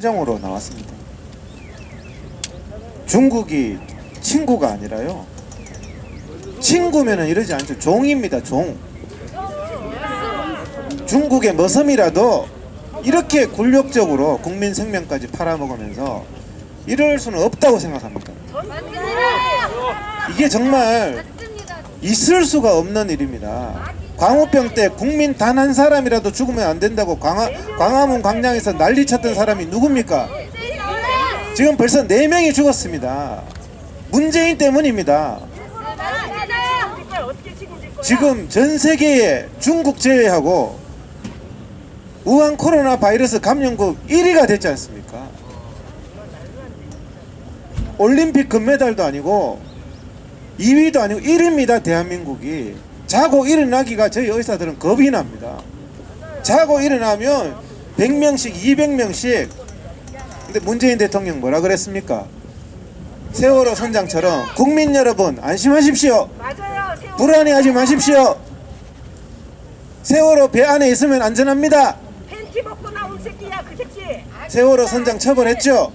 함정으로 나왔습니다. 중국이 친구가 아니라요, 친구면은 이러지 않죠. 종입니다. 종. 중국의 머슴이라도 이렇게 굴욕적으로 국민 생명까지 팔아먹으면서 이럴 수는 없다고 생각합니다. 이게 정말 있을 수가 없는 일입니다. 광우병 때 국민 단 한 사람이라도 죽으면 안 된다고 광화문 광장에서 난리쳤던 사람이 누굽니까? 지금 벌써 4명이 죽었습니다. 문재인 때문입니다. 지금 전 세계에 중국 제외하고 우한 코로나 바이러스 감염국 1위가 됐지 않습니까? 올림픽 금메달도 아니고 2위도 아니고 1위입니다. 대한민국이. 자고 일어나기가 저희 의사들은 겁이 납니다. 자고 일어나면 100명씩 200명씩. 근데 문재인 대통령 뭐라 그랬습니까? 세월호 선장처럼 국민 여러분 안심하십시오. 불안해하지 마십시오. 세월호 배 안에 있으면 안전합니다. 팬티 벗고 나온 새끼야, 그 새끼. 세월호 선장 처벌했죠.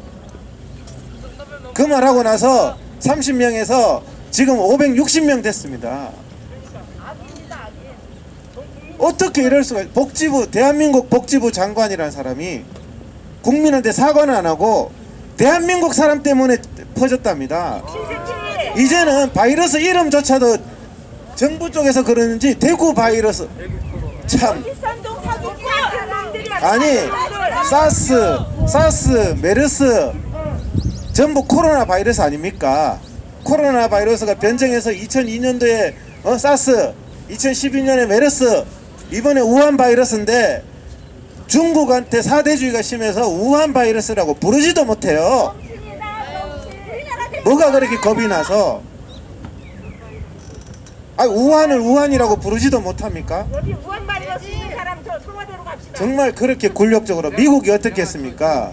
그 말하고 나서 30명에서 지금 560명 됐습니다. 어떻게 이럴 수가. 복지부, 대한민국 복지부 장관이라는 사람이 국민한테 사과는 안 하고 대한민국 사람 때문에 퍼졌답니다. 이제는 바이러스 이름조차도 정부 쪽에서 그러는지 대구 바이러스. 참. 아니, 사스, 메르스 전부 코로나 바이러스 아닙니까? 코로나 바이러스가 변종해서 2002년도에 사스, 2012년에 메르스, 이번에 우한 바이러스인데 중국한테 사대주의가 심해서 우한 바이러스라고 부르지도 못해요. 뭐가 그렇게 겁이 나서? 우한을 우한이라고 부르지도 못합니까? 여기 우한 바이러스 있는 사람 저 청와대로 갑시다. 정말 그렇게 굴욕적으로. 미국이 어떻게 했습니까?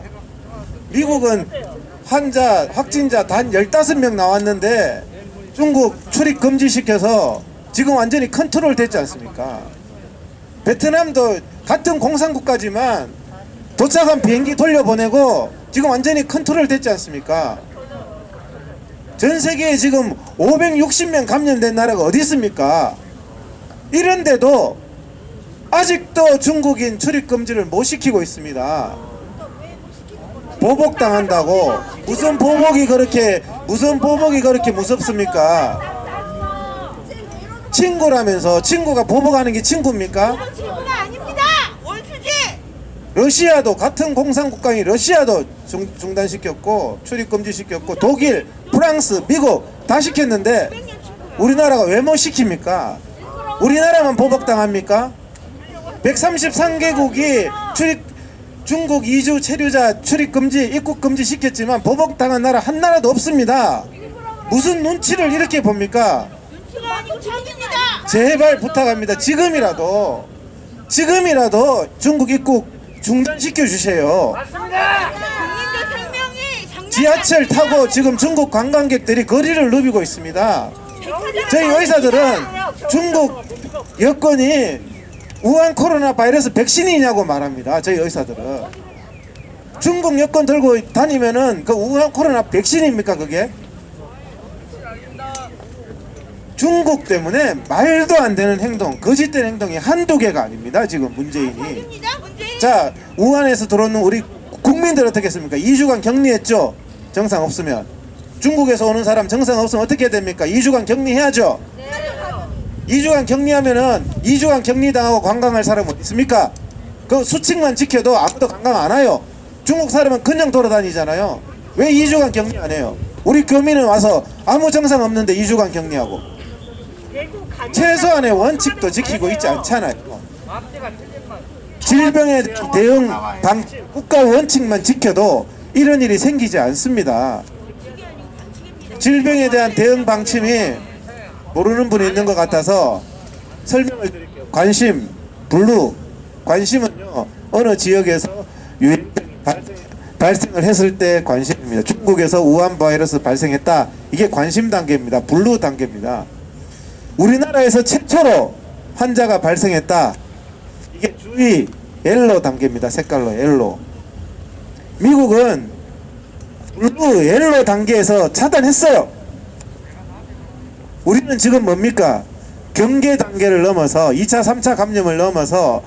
미국은 확진자 단 15명 나왔는데 중국 출입 금지시켜서 지금 완전히 컨트롤 됐지 않습니까? 베트남도 같은 공산국가지만 도착한 비행기 돌려보내고 지금 완전히 컨트롤 됐지 않습니까? 전 세계에 지금 560명 감염된 나라가 어디 있습니까? 이런데도 아직도 중국인 출입금지를 못 시키고 있습니다. 보복당한다고. 무슨 보복이 그렇게 무섭습니까? 친구라면서. 친구가 보복하는 게 친구입니까? 친구가 아닙니다. 원수지. 러시아도, 같은 공산국가인 러시아도 중단시켰고 출입금지 시켰고, 독일, 프랑스, 미국 다 시켰는데 우리나라가 왜 못 시킵니까? 우리나라만 보복당합니까? 133개국이 중국 이주 체류자 출입금지, 입국금지 시켰지만 보복당한 나라 한 나라도 없습니다. 무슨 눈치를 이렇게 봅니까? 제발 부탁합니다. 지금이라도 중국 입국 중단시켜 주세요. 지하철 타고 지금 중국 관광객들이 거리를 누비고 있습니다. 저희 의사들은 중국 여권이 우한 코로나 바이러스 백신이냐고 말합니다. 저희 의사들은. 중국 여권 들고 다니면은 그 우한 코로나 백신입니까 그게? 중국 때문에 말도 안 되는 행동, 거짓된 행동이 한두 개가 아닙니다. 지금 문재인이. 자, 우한에서 들어오는 우리 국민들 어떻게 했습니까? 2주간 격리했죠. 정상 없으면. 중국에서 오는 사람 정상 없으면 어떻게 됩니까? 2주간 격리해야죠. 2주간 격리하면은 2주간 격리당하고 관광할 사람은 어디 있습니까? 그 수칙만 지켜도 아무도 관광 안 와요. 중국 사람은 그냥 돌아다니잖아요. 왜 2주간 격리 안 해요? 우리 교민은 와서 아무 정상 없는데 2주간 격리하고. 최소한의 원칙도 지키고 있지 않잖아요. 질병에 대응 국가 원칙만 지켜도 이런 일이 생기지 않습니다. 질병에 대한 대응 방침이 모르는 분이 있는 것 같아서 설명을 드릴게요. 관심, 블루. 관심은요, 어느 지역에서 유행 발생을 했을 때 관심입니다. 중국에서 우한 바이러스 발생했다. 이게 관심 단계입니다. 블루 단계입니다. 우리나라에서 최초로 환자가 발생했다. 이게 주의 옐로 단계입니다. 색깔로 옐로. 미국은 블루, 옐로 단계에서 차단했어요. 우리는 지금 뭡니까? 경계 단계를 넘어서 2차, 3차 감염을 넘어서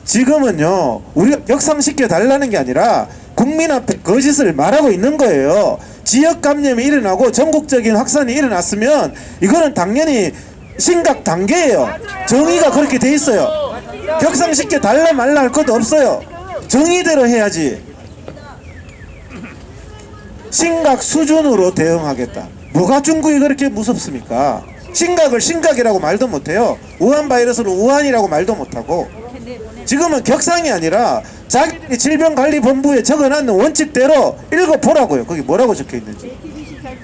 지금은요, 우리가 격상시켜 달라는 게 아니라 국민 앞에 거짓을 말하고 있는 거예요. 지역 감염이 일어나고 전국적인 확산이 일어났으면 이거는 당연히 심각 단계예요. 정의가 그렇게 돼 있어요. 격상시켜 달라 말라 할 것도 없어요. 정의대로 해야지. 심각 수준으로 대응하겠다. 뭐가 중국이 그렇게 무섭습니까? 심각을 심각이라고 말도 못해요. 우한 바이러스를 우한이라고 말도 못하고. 지금은 격상이 아니라 자기들이 질병관리본부에 적어놨는 원칙대로 읽어보라고요. 거기 뭐라고 적혀있는지.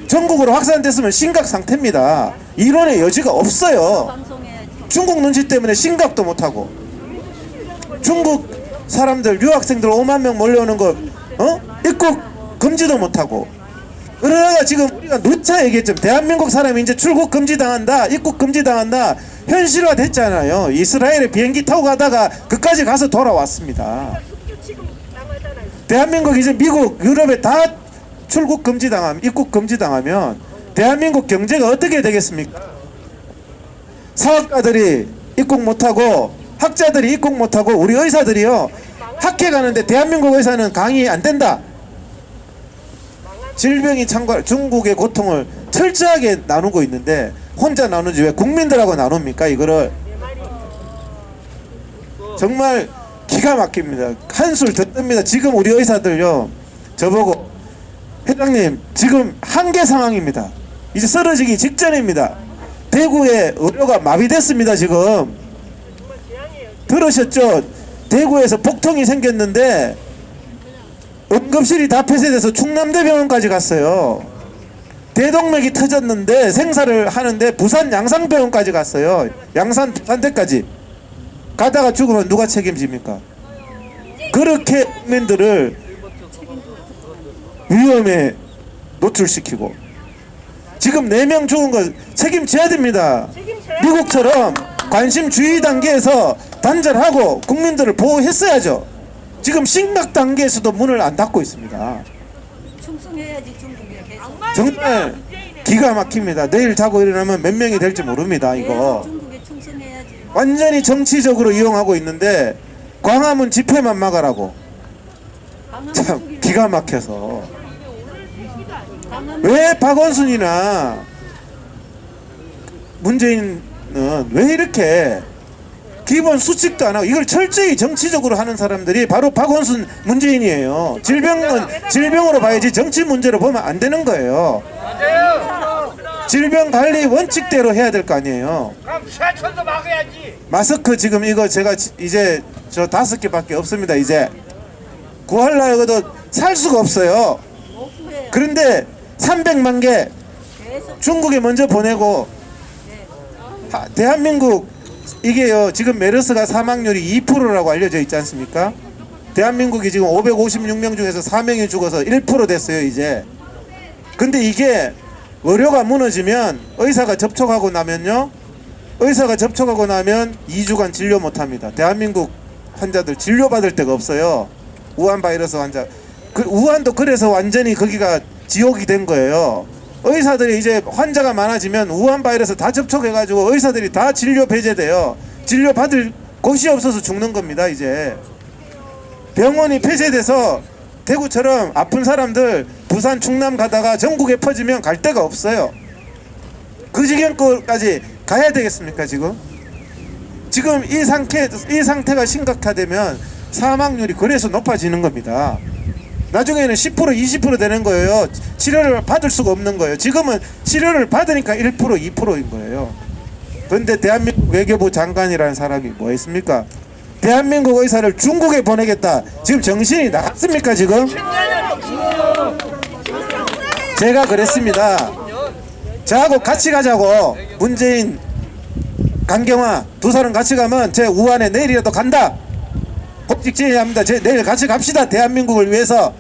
전국으로 확산됐으면 심각 상태입니다. 이론의 여지가 없어요. 중국 눈치 때문에 심각도 못하고. 중국 사람들, 유학생들 5만 명 몰려오는 거 입국 금지도 못하고. 그러다가 지금 우리가 누차 얘기했죠. 대한민국 사람이 이제 출국 금지당한다, 입국 금지당한다, 현실화 됐잖아요. 이스라엘에 비행기 타고 가다가 그까지 가서 돌아왔습니다. 대한민국 이제 미국, 유럽에 다 출국 금지당하면, 입국 금지당하면 대한민국 경제가 어떻게 되겠습니까? 사업가들이 입국 못하고, 학자들이 입국 못하고, 우리 의사들이요, 학회 가는데 대한민국 의사는 강의 안 된다. 질병이 창궐, 중국의 고통을 철저하게 나누고 있는데 혼자 나누지 왜 국민들하고 나눕니까? 이거를 정말 기가 막힙니다. 한술 더 뜹니다. 지금 우리 의사들요, 저보고 회장님 지금 한계 상황입니다. 이제 쓰러지기 직전입니다. 대구의 의료가 마비됐습니다. 지금 들으셨죠? 대구에서 복통이 생겼는데 응급실이 다 폐쇄돼서 충남대병원까지 갔어요. 대동맥이 터졌는데 생사를 하는데 부산 양산병원까지 갔어요. 양산 부산대까지 가다가 죽으면 누가 책임집니까? 그렇게 국민들을 위험에 노출시키고 지금 4명 죽은 거 책임져야 됩니다. 미국처럼 관심 주의 단계에서 단절하고 국민들을 보호했어야죠. 지금 심각 단계에서도 문을 안 닫고 있습니다. 충성해야지 중국에 계속. 정말 기가 막힙니다. 내일 자고 일어나면 몇 명이 될지 모릅니다. 이거 중국에 충성해야지. 완전히 정치적으로 이용하고 있는데 광화문 집회만 막으라고. 참 기가 막혀서 왜 박원순이나 문재인은 왜 이렇게 기본 수칙도 안 하고 이걸 철저히 정치적으로 하는 사람들이 바로 박원순, 문재인이에요. 질병은 질병으로 봐야지 정치 문제로 보면 안 되는 거예요. 질병 관리 원칙대로 해야 될 거 아니에요. 그럼 지하철도 막아야지. 마스크 지금 이거 제가 이제 저 5개밖에 없습니다. 이제 구하려고 해도 살 수가 없어요. 그런데 300만 개 중국에 먼저 보내고 대한민국 이게요 지금 메르스가 사망률이 2%라고 알려져 있지 않습니까? 대한민국이 지금 556명 중에서 4명이 죽어서 1% 됐어요 이제. 근데 이게 의료가 무너지면 의사가 접촉하고 나면요, 의사가 접촉하고 나면 2주간 진료 못합니다. 대한민국 환자들 진료받을 데가 없어요. 우한 바이러스 환자. 우한도 그래서 완전히 거기가 지옥이 된 거예요. 의사들이 이제 환자가 많아지면 우한 바이러스 다 접촉해가지고 의사들이 다 진료 배제돼요. 진료 받을 곳이 없어서 죽는 겁니다. 이제 병원이 폐쇄돼서 대구처럼 아픈 사람들 부산 충남 가다가 전국에 퍼지면 갈 데가 없어요. 그 지경까지 가야 되겠습니까? 지금 이 상태가 심각하되면 사망률이 그래서 높아지는 겁니다. 나중에는 10% 20% 되는 거예요. 치료를 받을 수가 없는 거예요. 지금은 치료를 받으니까 1% 2%인 거예요. 그런데 대한민국 외교부 장관이라는 사람이 뭐 했습니까? 대한민국 의사를 중국에 보내겠다. 지금 정신이 나갔습니까 지금? 제가 그랬습니다. 저하고 같이 가자고. 문재인, 강경화 두 사람 같이 가면 제 우한에 내일이라도 간다. 복직제의합니다. 내일 같이 갑시다. 대한민국을 위해서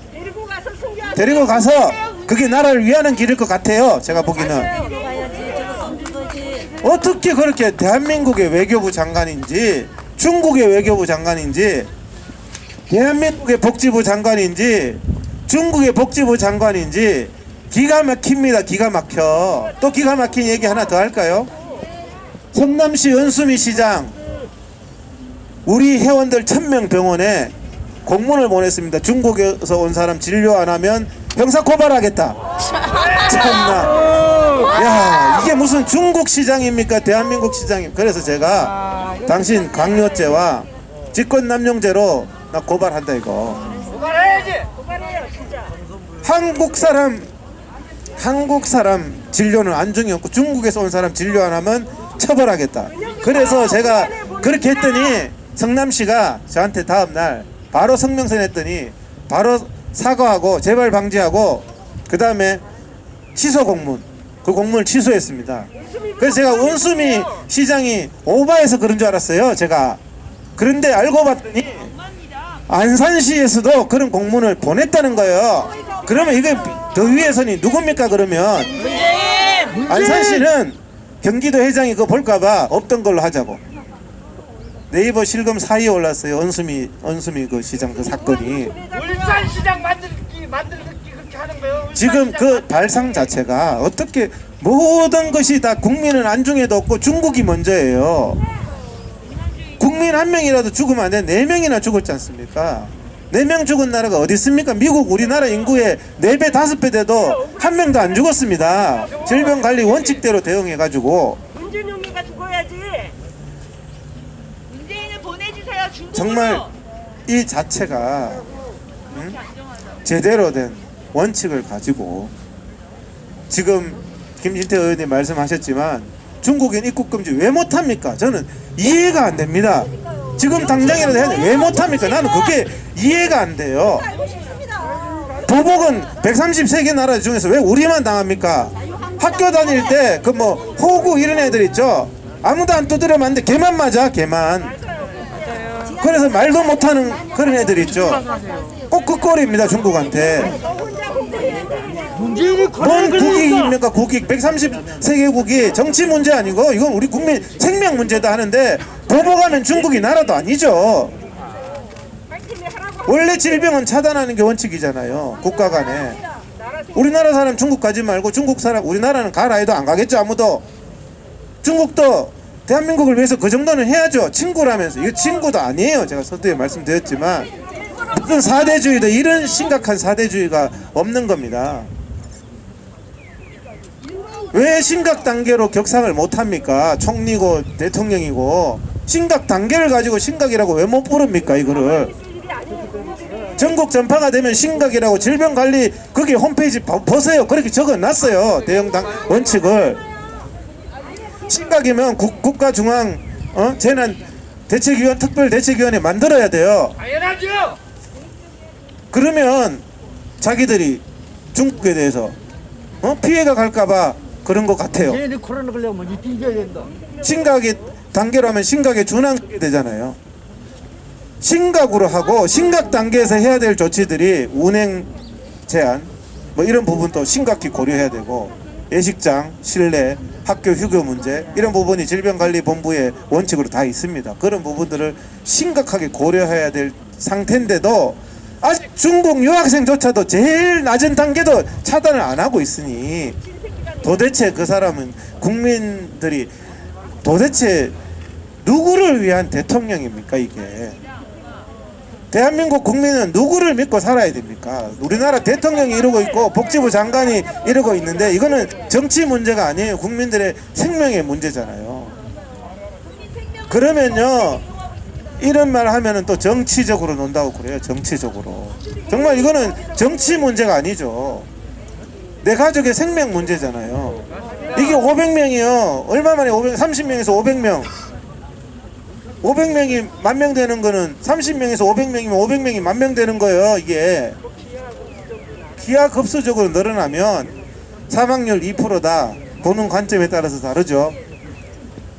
데리고 가서 그게 나라를 위하는 길일 것 같아요. 제가 보기에는. 어떻게 그렇게 대한민국의 외교부 장관인지 중국의 외교부 장관인지 대한민국의 복지부 장관인지 중국의 복지부 장관인지 기가 막힙니다. 기가 막혀. 또 기가 막힌 얘기 하나 더 할까요? 성남시 은수미 시장 우리 회원들 1000명 병원에 공문을 보냈습니다. 중국에서 온 사람 진료 안 하면 형사 고발하겠다. 참나. 야, 이게 무슨 중국 시장입니까? 대한민국 시장입니까? 그래서 제가 당신 강요죄와 직권남용죄로 나 고발한다 이거. 고발해야지. 고발해요 진짜. 한국 사람 진료는 안중이 없고 중국에서 온 사람 진료 안 하면 처벌하겠다. 그래서 제가 그렇게 했더니 성남시가 저한테 다음날 바로 성명서 냈더니 바로 사과하고 재발 방지하고 그 다음에 취소 공문, 그 공문을 취소했습니다. 그래서 제가 원수미 시장이 오바해서 그런 줄 알았어요 제가. 그런데 알고 봤더니 안산시에서도 그런 공문을 보냈다는 거예요. 그러면 이게 더 위에서니 누굽니까? 그러면 안산시는 경기도 회장이 그거 볼까봐 없던 걸로 하자고 네이버 실검 4위에 올랐어요. 원수미 그 시장 그 사건이. 울산시장 만들기 그렇게 하는 거예요. 지금 그 발상 자체가 어떻게 모든 것이 다 국민은 안중에도 없고 중국이 먼저예요. 국민 한 명이라도 죽으면 안 돼. 4명이나 죽었지 않습니까? 4명 죽은 나라가 어디 있습니까? 미국 우리나라 인구의 4배 5배 돼도 한 명도 안 죽었습니다. 질병관리 원칙대로 대응해가지고. 문준용이가 죽어야지. 문재인을 보내주세요. 중국으로. 정말 이 자체가 제대로 된 원칙을 가지고 지금 김진태 의원님 말씀하셨지만 중국인 입국 금지 왜 못합니까? 저는 이해가 안 됩니다. 지금 당장이라도 해야 돼. 왜 못합니까? 나는 그게 이해가 안 돼요. 보복은 133개 나라 중에서 왜 우리만 당합니까? 학교 다닐 때 그 뭐 호구 이런 애들 있죠? 아무도 안 두드려면 안 돼. 걔만 맞아, 걔만. 그래서 말도 못하는 그런 애들 있죠. 꼭 그 꼴입니다, 중국한테. 뭔 국익입니까? 국익 130세계국이 정치 문제 아니고 이건 우리 국민 생명 문제다 하는데 보복하면 중국이 나라도 아니죠. 원래 질병은 차단하는 게 원칙이잖아요. 국가 간에. 우리나라 사람 중국 가지 말고 중국 사람 우리나라는 가라 해도 안 가겠죠. 아무도. 중국도 대한민국을 위해서 그 정도는 해야죠. 친구라면서. 이거 친구도 아니에요. 제가 서두에 말씀드렸지만 무슨 사대주의도 이런 심각한 사대주의가 없는 겁니다. 왜 심각 단계로 격상을 못합니까? 총리고 대통령이고 심각 단계를 가지고 심각이라고 왜 못 부릅니까? 이거를 전국 전파가 되면 심각이라고 질병관리 거기 홈페이지 보세요. 그렇게 적어놨어요. 대응 원칙을. 심각이면 국가 중앙 재난 대책위원 특별 대책위원회 만들어야 돼요. 당연하죠. 그러면 자기들이 중국에 대해서 피해가 갈까봐 그런 것 같아요. 얘네 코로나 걸려면 이 뒤져야 된다. 심각의 단계로 하면 심각에 준하게 되잖아요. 심각으로 하고 심각 단계에서 해야 될 조치들이 운행 제한 뭐 이런 부분도 심각히 고려해야 되고 예식장, 실내, 학교 휴교 문제 이런 부분이 질병관리본부의 원칙으로 다 있습니다. 그런 부분들을 심각하게 고려해야 될 상태인데도 아직 중국 유학생조차도 제일 낮은 단계도 차단을 안 하고 있으니 도대체 그 사람은 국민들이 도대체 누구를 위한 대통령입니까? 이게 대한민국 국민은 누구를 믿고 살아야 됩니까? 우리나라 대통령이 이러고 있고 복지부 장관이 이러고 있는데 이거는 정치 문제가 아니에요. 국민들의 생명의 문제잖아요. 그러면요 이런 말 하면은 또 정치적으로 논다고 그래요. 정치적으로. 정말 이거는 정치 문제가 아니죠. 내 가족의 생명 문제잖아요. 이게 500명이요. 얼마 만에 30명에서 500명. 500명이 10,000명 되는 거는 30명에서 500명이면 500명이 10,000명 되는 거예요. 이게 기하급수적으로 늘어나면 사망률 2%다. 보는 관점에 따라서 다르죠.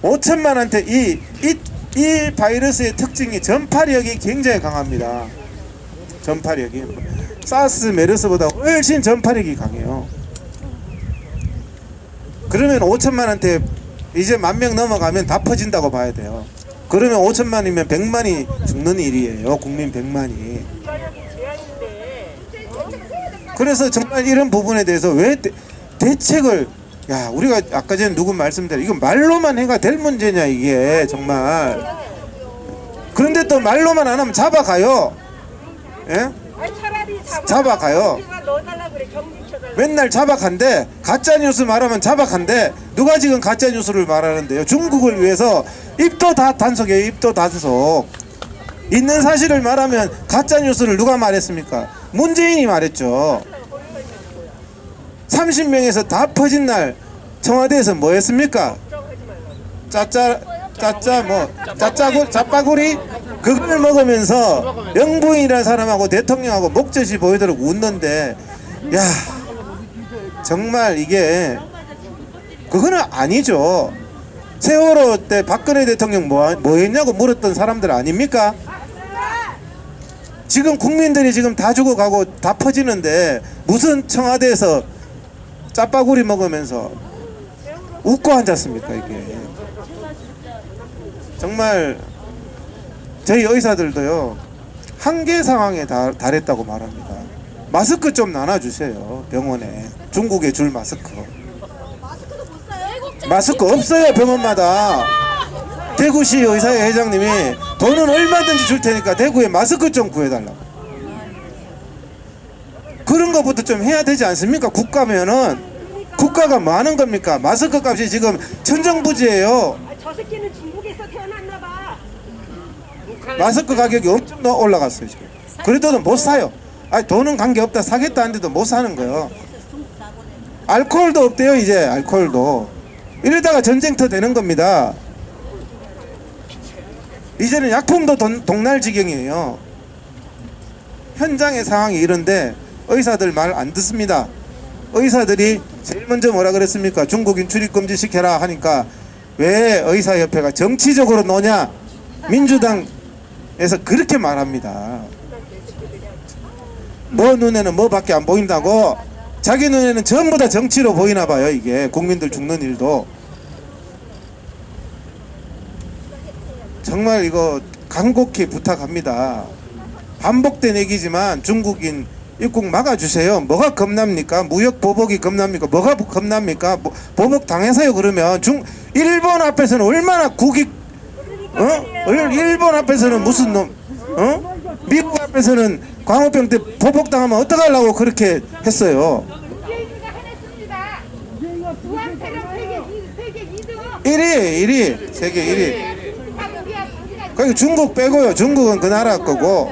5천만한테 이 바이러스의 특징이 전파력이 굉장히 강합니다. 전파력이 사스 메르스보다 훨씬 전파력이 강해요. 그러면 5천만한테 이제 10,000명 넘어가면 다 퍼진다고 봐야 돼요. 그러면 5천만이면 100만이 죽는 일이에요. 국민 100만이. 국가력이 제한인데 그래서 정말 이런 부분에 대해서 왜 대책을 우리가 아까 전에 누구 말씀대로 이거 말로만 해가 될 문제냐 이게 정말. 그런데 또 말로만 안 하면 잡아가요. 예? 아니, 차라리 잡아가요. 우리가 넣어달라고 그래. 격리시켜달라고. 맨날 자박한데 가짜뉴스 말하면 자박한데 누가 지금 가짜뉴스를 말하는데요. 중국을 위해서 입도 다 단속이에요. 입도 단속. 있는 사실을 말하면 가짜뉴스를 누가 말했습니까? 문재인이 말했죠. 30명에서 다 퍼진 날 청와대에서 뭐 했습니까? 짜짜구리 그걸 먹으면서 영부인이라는 사람하고 대통령하고 목젖이 보이도록 웃는데 정말 이게 그거는 아니죠. 세월호 때 박근혜 대통령 뭐 했냐고 물었던 사람들 아닙니까? 지금 국민들이 지금 다 죽어가고 다 퍼지는데 무슨 청와대에서 짜파구리 먹으면서 웃고 앉았습니까? 이게 정말 저희 의사들도요 한계 상황에 달했다고 말합니다. 마스크 좀 나눠주세요. 병원에 중국에 줄 마스크. 마스크 없어요 병원마다. 대구시 의사회 회장님이 돈은 얼마든지 줄 테니까 대구에 마스크 좀 구해달라고. 그런 것부터 좀 해야 되지 않습니까? 국가면은 국가가 뭐 하는 겁니까? 마스크 값이 지금 천정부지예요. 저 새끼는 중국에서 태어났나 봐. 마스크 가격이 엄청 올라갔어요 지금. 그래도 못 사요. 돈은 관계없다 사겠다 하는데도 못 사는 거예요. 알코올도 없대요 이제. 알코올도 이러다가 전쟁터 되는 겁니다. 이제는 약품도 동날 지경이에요. 현장의 상황이 이런데 의사들 말 안 듣습니다. 의사들이 제일 먼저 뭐라 그랬습니까? 중국인 출입금지 시켜라 하니까 왜 의사협회가 정치적으로 노냐? 민주당에서 그렇게 말합니다. 뭐 눈에는 뭐밖에 안 보인다고. 자기 눈에는 전부 다 정치로 보이나 봐요. 이게 국민들 죽는 일도. 정말 이거 간곡히 부탁합니다. 반복된 얘기지만 중국인 입국 막아주세요. 뭐가 겁납니까? 무역 보복이 겁납니까? 뭐가 겁납니까? 보복 당해서요. 그러면 일본 앞에서는 얼마나 일본 앞에서는 무슨 놈? 미국 앞에서는 광우병 때 보복 당하면 어떡하려고 그렇게 했어요. 문재인이가 해냈습니다. 무한태령 세계 2등. 1위 세계 1위. 그러니까 중국 빼고요. 중국은 그 나라 거고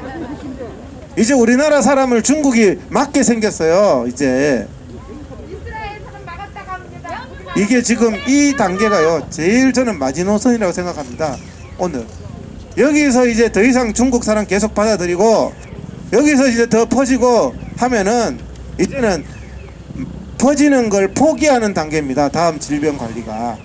이제 우리나라 사람을 중국이 막게 생겼어요. 이제 이스라엘에서는 막았다가 합니다. 이게 지금 이 단계가요 제일 저는 마지노선이라고 생각합니다. 오늘 여기서 이제 더 이상 중국 사람 계속 받아들이고 여기서 이제 더 퍼지고 하면은 이제는 퍼지는 걸 포기하는 단계입니다. 다음 질병 관리가.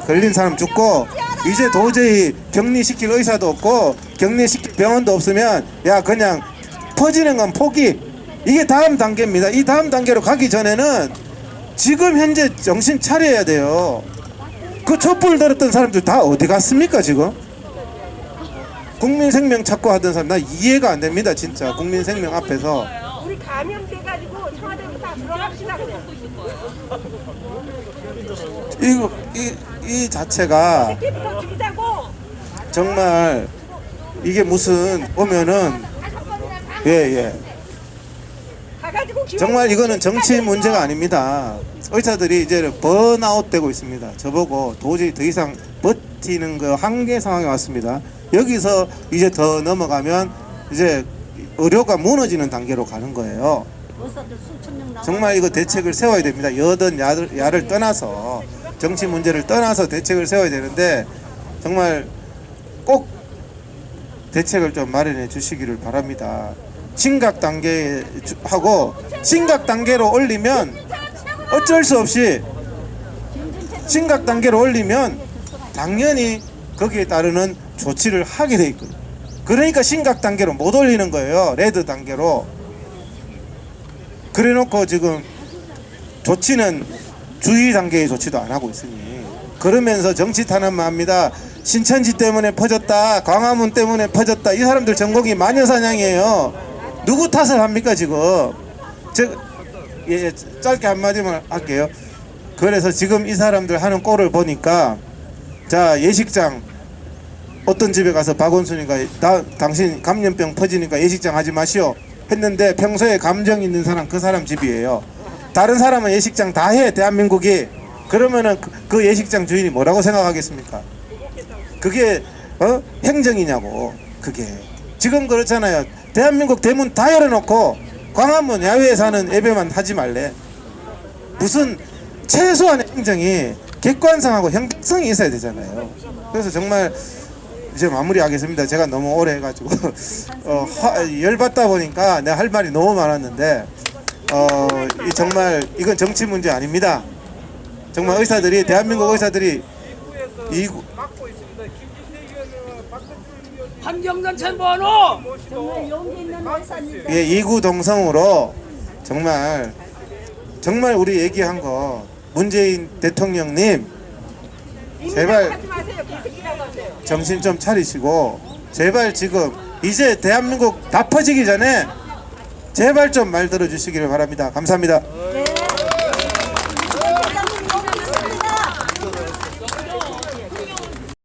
걸린 사람 죽고 이제 도저히 격리시킬 의사도 없고 격리시킬 병원도 없으면 그냥 퍼지는 건 포기. 이게 다음 단계입니다. 이 다음 단계로 가기 전에는 지금 현재 정신 차려야 돼요. 그 촛불 들었던 사람들 다 어디 갔습니까 지금? 국민 생명 찾고 하던 사람 나 이해가 안 됩니다. 진짜 국민 생명 앞에서. 우리 감염돼가지고 청와대로 다 들어갑시다 그냥. 이 자체가 새끼부터 죽이자고. 정말 이게 무슨 보면은 가가지고 정말 이거는 정치 문제가 아닙니다. 의사들이 이제 번아웃 되고 있습니다. 저보고 도저히 더 이상 버티는 그 한계 상황에 왔습니다. 여기서 이제 더 넘어가면 이제 의료가 무너지는 단계로 가는 거예요. 정말 이거 대책을 세워야 됩니다. 여든 야를 떠나서 정치 문제를 떠나서 대책을 세워야 되는데 정말 꼭 대책을 좀 마련해 주시기를 바랍니다. 심각 단계 하고 심각 단계로 올리면 어쩔 수 없이 심각 단계로 올리면 당연히 거기에 따르는 조치를 하게 돼 있거든요. 그러니까 심각 단계로 못 올리는 거예요. 레드 단계로. 그래 놓고 지금 조치는 주의 단계의 조치도 안 하고 있으니 그러면서 정치 탄압만 합니다. 신천지 때문에 퍼졌다, 광화문 때문에 퍼졌다. 이 사람들 전공이 마녀사냥이에요. 누구 탓을 합니까 지금? 예, 짧게 한마디만 할게요. 그래서 지금 이 사람들 하는 꼴을 보니까 자 예식장 어떤 집에 가서 박원순이가 당신 감염병 퍼지니까 예식장 하지 마시오 했는데 평소에 감정 있는 사람 그 사람 집이에요. 다른 사람은 예식장 다 해 대한민국이. 그러면은 그 예식장 주인이 뭐라고 생각하겠습니까? 그게 행정이냐고. 그게 지금 그렇잖아요. 대한민국 대문 다 열어놓고 광화문 야외에서 하는 예배만 하지 말래. 무슨 최소한의 행정이 객관성하고 형평성이 있어야 되잖아요. 그래서 정말 이제 마무리하겠습니다. 제가 너무 오래 해가지고 열받다 보니까 내가 할 말이 너무 많았는데 정말 이건 정치 문제 아닙니다. 정말 의사들이 대한민국 의사들이 환경단체 번호 정말 용기 있는 의사님. 예, 이구동성으로 정말 우리 얘기한 거 문재인 대통령님 제발 하지 마세요. 기습이라고 하세요. 정신 좀 차리시고 제발 지금 이제 대한민국 다 퍼지기 전에 제발 좀 말 들어주시기를 바랍니다. 감사합니다. 네.